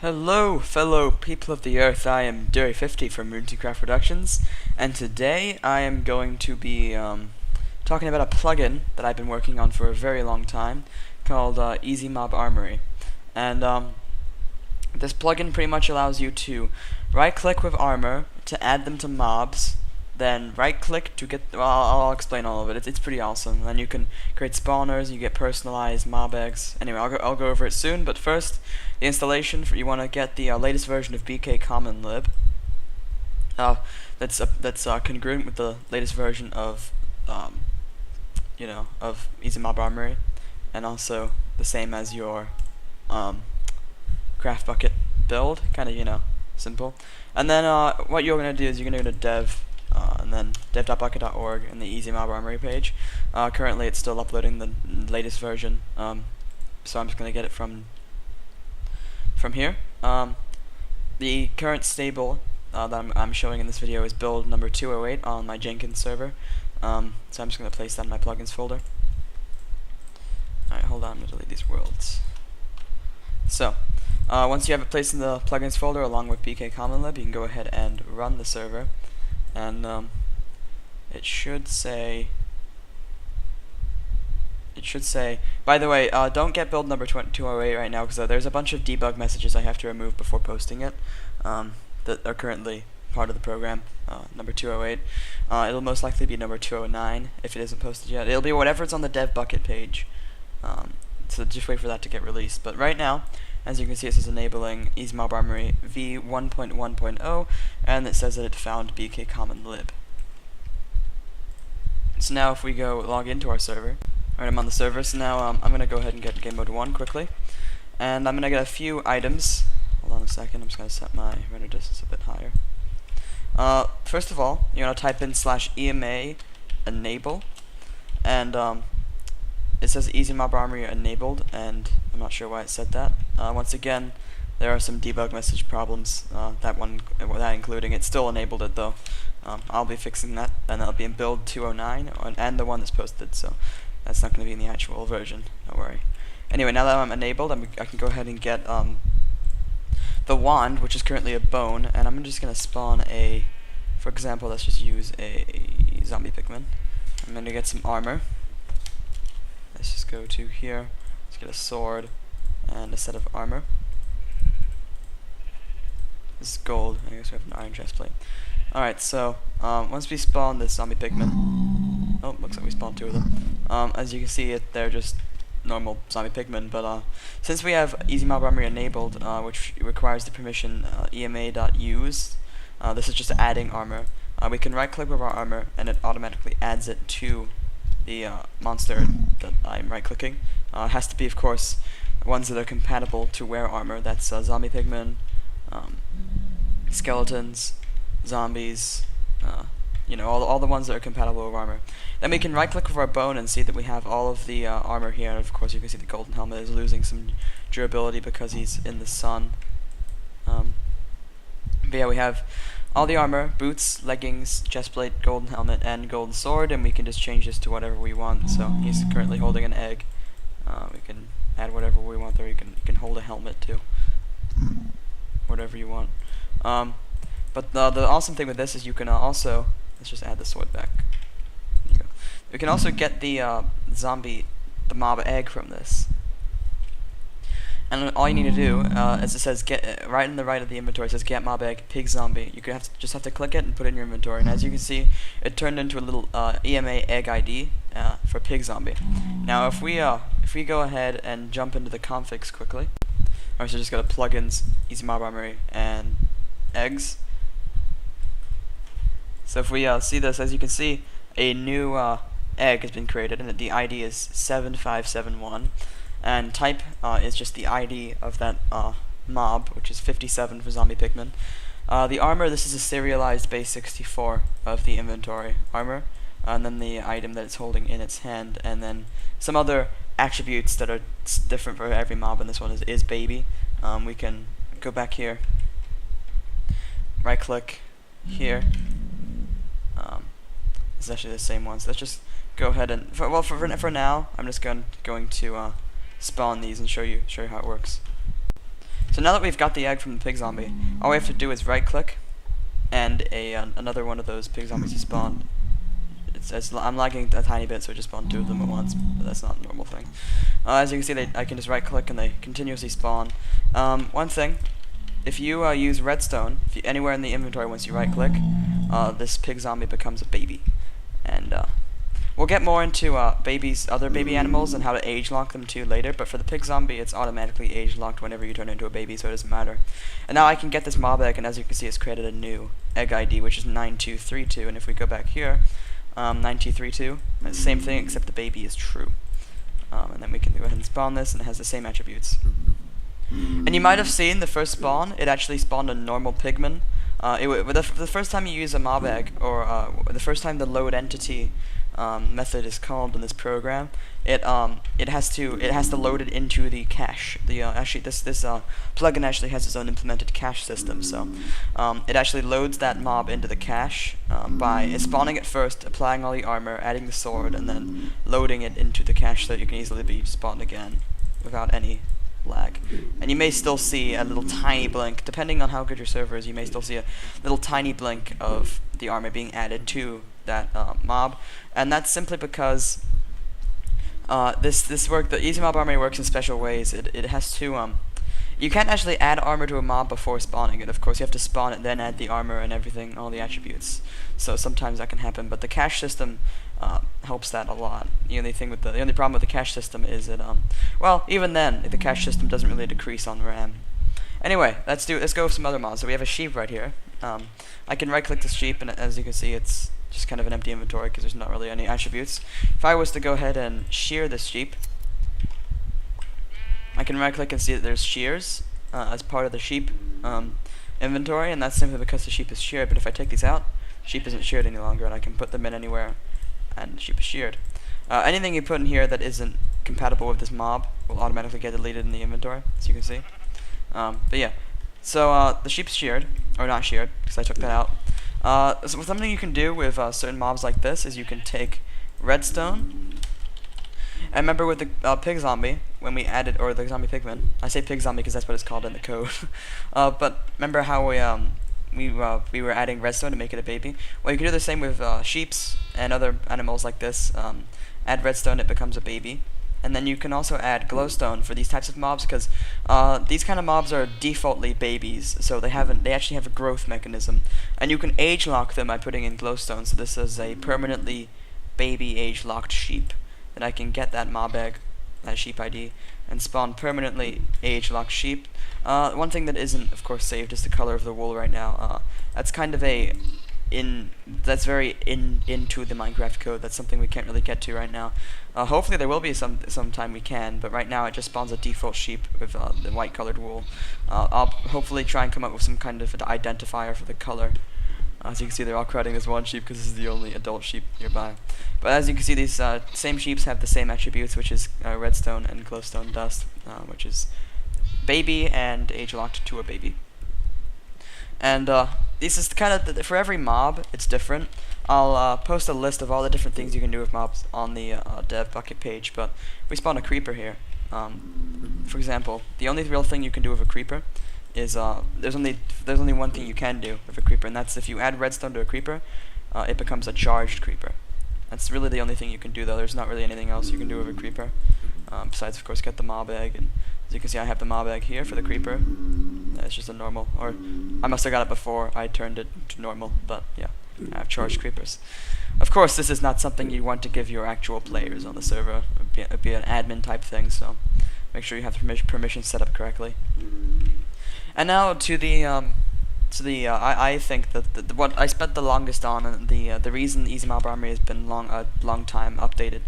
Hello, fellow people of the earth. I am Dury50 from Runetooncraft Productions, and today I am going to be talking about a plugin that I've been working on for a very long time called EasyMobArmory. And this plugin pretty much allows you to right-click with armor to add them to mobs, then right-click to get. Well, I'll explain all of it. It's pretty awesome. And then you can create spawners. You get personalized mob eggs. Anyway, I'll go over it soon. But first, the installation. You want to get the latest version of BK Common Lib. That's congruent with the latest version of of EasyMobArmory, and also the same as your craft bucket build. Kind of simple. And then what you're gonna do is you're gonna go to dev. And then dev.bukkit.org and the EasyMobArmory page. Currently it's still uploading the latest version, so I'm just going to get it from here. The current stable that I'm showing in this video is build number 208 on my Jenkins server, so I'm just going to place that in my plugins folder. Alright, hold on, I'm going to delete these worlds. So, once you have it placed in the plugins folder along with BK Common Lib, you can go ahead and run the server. And it should say, by the way, don't get build number 208 right now, because there's a bunch of debug messages I have to remove before posting it that are currently part of the program. Number 208. It'll most likely be number 209 if it isn't posted yet. It'll be whatever's on the dev bucket page. So just wait for that to get released. But right now, as you can see, it says enabling EasyMobArmory v1.1.0, and it says that it found BK Common Lib. So now if we go log into our server, alright, I'm on the server, so now I'm going to go ahead and get game mode 1 quickly, and I'm going to get a few items. Hold on a second, I'm just going to set my render distance a bit higher. First of all, you're going to type in /EMA enable, and it says EasyMobArmory enabled, and I'm not sure why it said that. Once again, there are some debug message problems. That including it's still enabled it though. I'll be fixing that, and that'll be in build 209 and the one that's posted. So that's not going to be in the actual version. Don't worry. Anyway, now that I'm enabled, I can go ahead and get the wand, which is currently a bone, and I'm just going to spawn a. For example, let's just use a zombie pigman. I'm going to get some armor. Let's just go to here. Let's get a sword and a set of armor. This is gold. I guess we have an iron chestplate. Alright, so once we spawn this zombie pigman, oh, looks like we spawned 2 of them. As you can see, they're just normal zombie pigmen. But since we have EasyMobArmory enabled, which requires the permission EMA.use, this is just adding armor. We can right-click with our armor, and it automatically adds it to the monster that I'm right-clicking. It has to be, of course, ones that are compatible to wear armor. That's zombie pigmen, skeletons, zombies, all the ones that are compatible with armor. Then we can right-click with our bone and see that we have all of the armor here. And of course, you can see the golden helmet is losing some durability because he's in the sun. But yeah, we have all the armor, boots, leggings, chestplate, golden helmet, and golden sword, and we can just change this to whatever we want. So he's currently holding an egg. We can add whatever we want there. You can hold a helmet too. Whatever you want. But the awesome thing with this is you can also, let's just add the sword back. There you go. You can also get the the mob egg from this. And all you need to do, as it says, get right in the right of the inventory, it says get mob egg, pig zombie. You just have to click it and put it in your inventory. And as you can see, it turned into a little EMA egg ID for pig zombie. Now, if we go ahead and jump into the configs quickly, alright, so just go to plugins, EasyMobArmory, and eggs. So if we see this, as you can see, a new egg has been created, and the ID is 7571. And type is just the ID of that mob, which is 57 for zombie pigmen. The armor, this is a serialized base 64 of the inventory armor, and then the item that it's holding in its hand, and then some other attributes that are different for every mob, and this one is baby. We can go back here, right click here. It's actually the same one, so let's just go ahead and for now I'm just going to spawn these and show you how it works. So now that we've got the egg from the pig zombie, all we have to do is right click, and another one of those pig zombies has spawned. I'm lagging a tiny bit, so it just spawned 2 of them at once, but that's not a normal thing. As you can see, I can just right click and they continuously spawn. One thing, if you use redstone, anywhere in the inventory once you right click, this pig zombie becomes a baby. And we'll get more into other baby animals and how to age lock them too later, but for the pig zombie it's automatically age locked whenever you turn into a baby, so it doesn't matter. And now I can get this mob egg, and as you can see it's created a new egg ID, which is 9232, and if we go back here, 9232, same thing except the baby is true. And then we can go ahead and spawn this, and it has the same attributes. And you might have seen the first spawn, it actually spawned a normal pigman. The first time you use a mob egg, or the first time the load entity method is called in this program, it has to load it into the cache. Actually this plugin actually has its own implemented cache system, so it actually loads that mob into the cache by spawning it first, applying all the armor, adding the sword, and then loading it into the cache so that you can easily be spawned again without any lag. And you may still see a little tiny blink, depending on how good your server is, you may still see a little tiny blink of the armor being added to that mob, and that's simply because the EasyMobArmory works in special ways. It has to you can't actually add armor to a mob before spawning it. Of course, you have to spawn it, then add the armor and everything, all the attributes. So sometimes that can happen, but the cache system helps that a lot. The only problem with the cache system is that well, even then, the cache system doesn't really decrease on RAM. Anyway, let's go with some other mobs. So we have a sheep right here. I can right-click this sheep, and as you can see, it's just kind of an empty inventory because there's not really any attributes. If I was to go ahead and shear this sheep, I can right-click and see that there's shears as part of the sheep inventory, and that's simply because the sheep is sheared. But if I take these out, the sheep isn't sheared any longer, and I can put them in anywhere, and the sheep is sheared. Anything you put in here that isn't compatible with this mob will automatically get deleted in the inventory, as you can see. But yeah, so the sheep's sheared, or not sheared, because I took that out. So something you can do with certain mobs like this is you can take redstone, and remember with the pig zombie, when we added, or the zombie pigman, I say pig zombie because that's what it's called in the code, but remember how we were adding redstone to make it a baby? Well, you can do the same with sheeps and other animals like this. Add redstone, it becomes a baby. And then you can also add glowstone for these types of mobs, because these kind of mobs are defaultly babies, so they actually have a growth mechanism, and you can age lock them by putting in glowstone. So this is a permanently baby age locked sheep that I can get that mob egg, that sheep ID, and spawn permanently age locked sheep. One thing that isn't, of course, saved is the color of the wool right now. That's kind of that's very into the Minecraft code. That's something we can't really get to right now. Hopefully there will be some time we can, but right now it just spawns a default sheep with the white colored wool. I'll hopefully try and come up with some kind of identifier for the color. As you can see, they're all crowding this one sheep because this is the only adult sheep nearby. But as you can see, these same sheeps have the same attributes, which is redstone and glowstone dust, which is baby and age locked to a baby. And this is kind of for every mob, it's different. I'll post a list of all the different things you can do with mobs on the dev Bukkit page. But we spawn a creeper here. For example, the only real thing you can do with a creeper is there's only one thing you can do with a creeper, and that's if you add redstone to a creeper, it becomes a charged creeper. That's really the only thing you can do, though. There's not really anything else you can do with a creeper, besides, of course, get the mob egg. And as you can see, I have the mob egg here for the creeper. It's just a normal, or I must have got it before I turned it to normal, but yeah, I have charged creepers. Of course, this is not something you want to give your actual players on the server. It'd be an admin type thing, so make sure you have permissions set up correctly. And now to the I think that what I spent the longest on, and the reason EasyMobArmory has been a long time updated,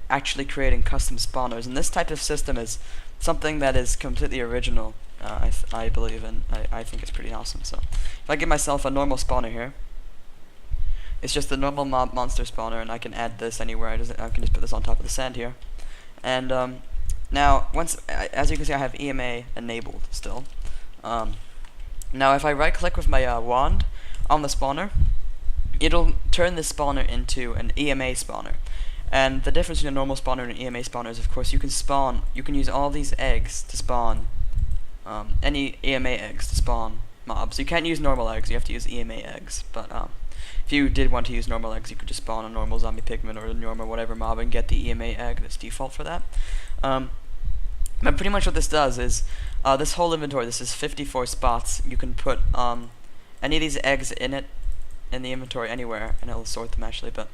actually creating custom spawners. And this type of system is something that is completely original, I believe, and I think it's pretty awesome. So if I give myself a normal spawner here, it's just a normal monster spawner, and I can add this anywhere. I can just put this on top of the sand here. And now, as you can see, I have EMA enabled still. Now if I right click with my wand on the spawner, it'll turn this spawner into an EMA spawner. And the difference between a normal spawner and an EMA spawner is, of course, you can use all these eggs to spawn any EMA eggs to spawn mobs. You can't use normal eggs, you have to use EMA eggs, but if you did want to use normal eggs, you could just spawn a normal zombie pigman or a normal whatever mob and get the EMA egg that's default for that. But pretty much what this does is, this whole inventory, this is 54 spots. You can put any of these eggs in it, in the inventory anywhere, and it'll sort them actually, but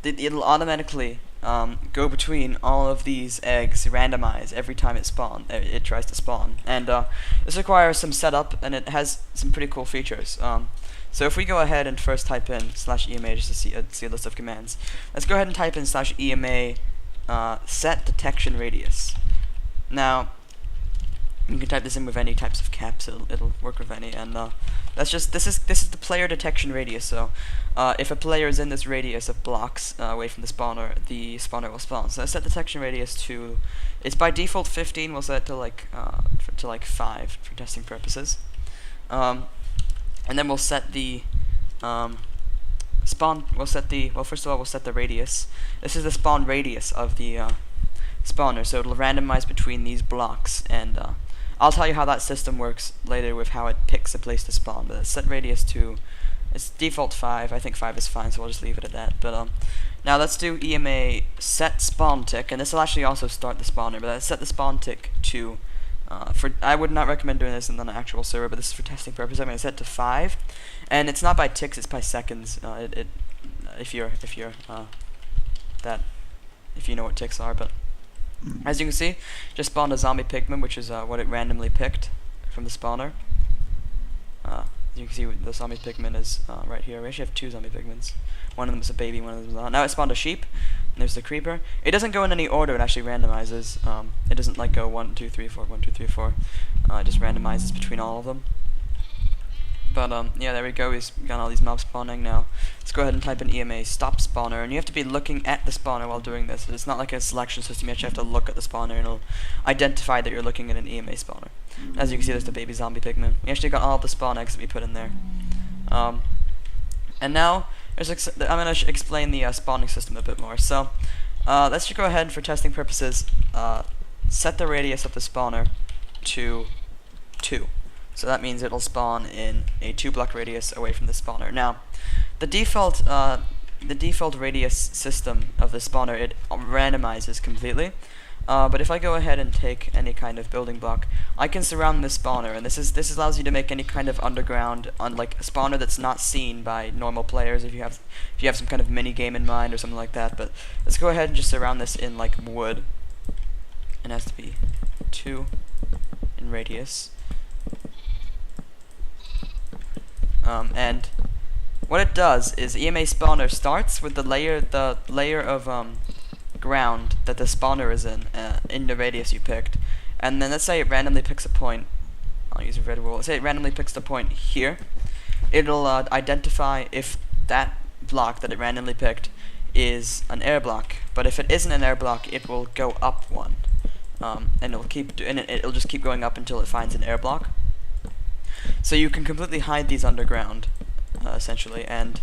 it'll automatically go between all of these eggs, randomize every time it tries to spawn. And this requires some setup, and it has some pretty cool features. So if we go ahead and first type in /EMA just to see a list of commands. Let's go ahead and type in /EMA set detection radius. Now, you can type this in with any types of caps, it'll work with any, and this is the player detection radius. So if a player is in this radius of blocks away from the spawner will spawn. So set detection radius to, it's by default 15. We'll set it to like 5 for testing purposes, and then we'll set the spawn. First of all we'll set the radius. This is the spawn radius of the spawner, so it'll randomize between these blocks, and I'll tell you how that system works later with how it picks a place to spawn. But set radius to, it's default 5. I think 5 is fine, so we'll just leave it at that. But now let's do EMA set spawn tick, and this will actually also start the spawner. But let's set the spawn tick to, I would not recommend doing this in an actual server, but this is for testing purposes. I'm going to set it to 5, and it's not by ticks, it's by seconds. If you know what ticks are, but as you can see, just spawned a zombie pigman, which is what it randomly picked from the spawner. As you can see, the zombie pigman is right here. We actually have 2 zombie pigmans. One of them is a baby, one of them is not. Now it spawned a sheep, and there's the creeper. It doesn't go in any order, it actually randomizes. It doesn't like go 1, 2, 3, 4, 1, 2, 3, 4. It just randomizes between all of them. But yeah, there we go. We've got all these mobs spawning now. Let's go ahead and type in EMA stop spawner, and you have to be looking at the spawner while doing this. It's not like a selection system. You actually have to look at the spawner, and it'll identify that you're looking at an EMA spawner. As you can see, there's the baby zombie pigman. We actually got all of the spawn eggs that we put in there. And now I'm going to explain the spawning system a bit more. So let's just go ahead, for testing purposes, set the radius of the spawner to 2. So that means it'll spawn in a 2-block radius away from the spawner. Now, the default radius system of the spawner, it randomizes completely. But if I go ahead and take any kind of building block, I can surround this spawner, and this allows you to make any kind of underground, like a spawner that's not seen by normal players. If you have some kind of mini game in mind or something like that. But let's go ahead and just surround this in like wood, and it has to be 2 in radius. And what it does is EMA spawner starts with the layer of ground that the spawner is in the radius you picked, and then let's say it randomly picks a point. I'll use a red wool. Let's say it randomly picks the point here. It'll identify if that block that it randomly picked is an air block, but if it isn't an air block, it will go up 1, and it'll just keep going up until it finds an air block. So you can completely hide these underground, essentially, and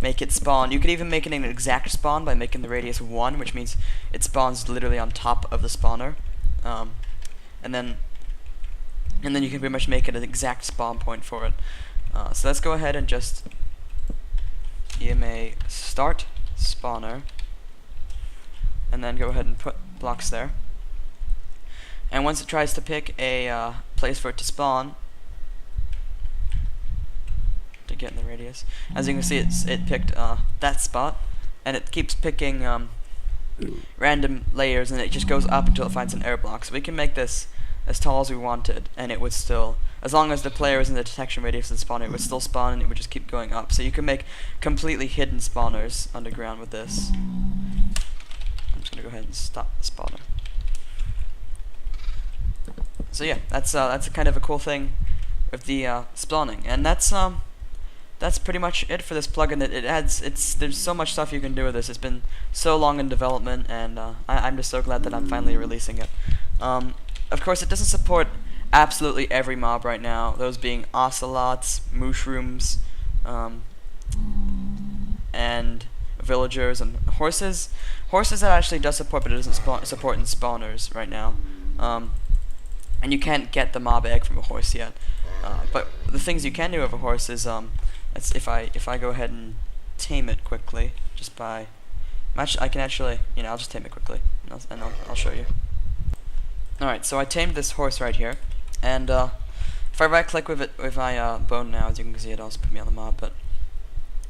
make it spawn. You could even make it an exact spawn by making the radius 1, which means it spawns literally on top of the spawner. And then you can pretty much make it an exact spawn point for it. So let's go ahead and just EMA start spawner, and then go ahead and put blocks there. And once it tries to pick a place for it to spawn, to get in the radius, as you can see, it picked that spot, and it keeps picking random layers, and it just goes up until it finds an air block. So we can make this as tall as we wanted, and it would still, as long as the player is in the detection radius of the spawner, it would still spawn, and it would just keep going up. So you can make completely hidden spawners underground with this. I'm just gonna go ahead and stop the spawner. So yeah, that's kind of a cool thing with the spawning, and that's pretty much it for this plugin. There's so much stuff you can do with this. It's been so long in development, and I'm just so glad that I'm finally releasing it. Of course, it doesn't support absolutely every mob right now, those being ocelots, mushrooms, and villagers, and horses. Horses that actually does support, but it doesn't support in spawners right now. and you can't get the mob egg from a horse yet. But the things you can do with a horse is if I go ahead and tame it quickly, just by I can actually, I'll just tame it quickly, and I'll show you. Alright, so I tamed this horse right here, and if I right click with it with my bone now, as you can see, it also put me on the mob, but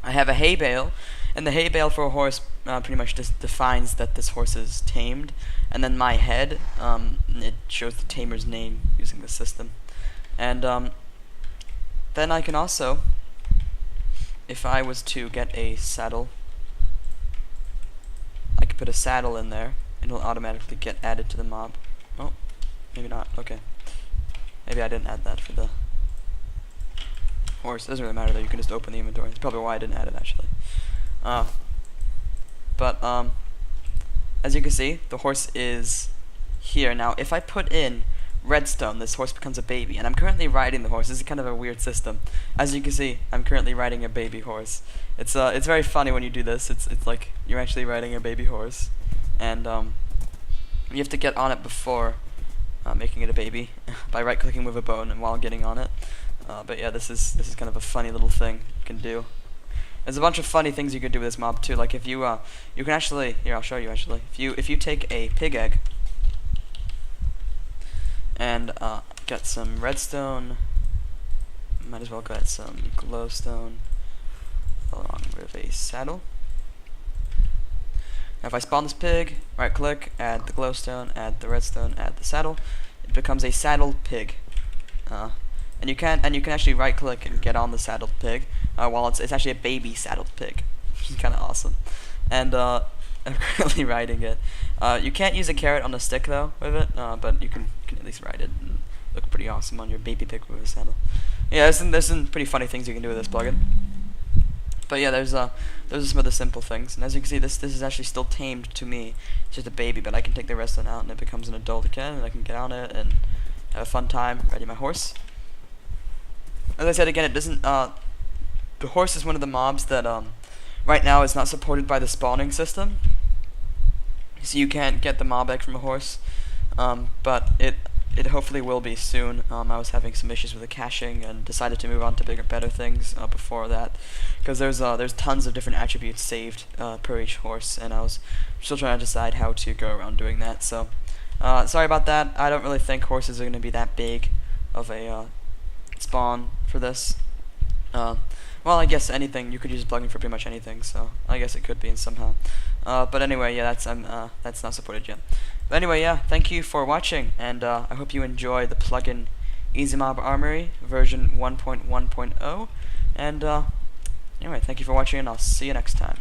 I have a hay bale, and the hay bale for a horse pretty much just defines that this horse is tamed, and then my head, it shows the tamer's name using the system. And then I can also, if I was to get a saddle, I could put a saddle in there, and it'll automatically get added to the mob. Oh, maybe not. Okay. Maybe I didn't add that for the horse. It doesn't really matter though, you can just open the inventory. That's probably why I didn't add it actually. But as you can see, the horse is here. Now if I put in redstone, this horse becomes a baby, and I'm currently riding the horse. This is kind of a weird system. As you can see, I'm currently riding a baby horse. It's very funny when you do this. It's like you're actually riding a baby horse, and you have to get on it before making it a baby by right-clicking with a bone and while getting on it. But yeah, this is kind of a funny little thing you can do. There's a bunch of funny things you can do with this mob too. Like if you you can actually, here I'll show you actually. If you take a pig egg and get some redstone, might as well get some glowstone along with a saddle. Now if I spawn this pig, right click, add the glowstone, add the redstone, add the saddle, it becomes a saddled pig. And you can actually right click and get on the saddled pig while it's actually a baby saddled pig, which is kind of awesome. And I'm currently riding it. You can't use a carrot on a stick though with it, but you can at least ride it and look pretty awesome on your baby pig with a saddle. Yeah, there's some pretty funny things you can do with this plugin. But yeah, those are some of the simple things. And as you can see, this is actually still tamed to me. It's just a baby, but I can take the rest of it out and it becomes an adult again, and I can get on it and have a fun time riding my horse. As I said again, it doesn't. The horse is one of the mobs that right now is not supported by the spawning system, so you can't get the mob egg from a horse. But it hopefully will be soon. I was having some issues with the caching and decided to move on to bigger, better things before that, because there's tons of different attributes saved per each horse, and I was still trying to decide how to go around doing that. So sorry about that. I don't really think horses are going to be that big of a spawn for this. Well, I guess anything, you could use a plugin for pretty much anything, so I guess it could be in somehow. But anyway, yeah, that's not supported yet. But anyway, yeah, thank you for watching, and I hope you enjoy the plugin EasyMobArmory version 1.1.0. And anyway, thank you for watching, and I'll see you next time.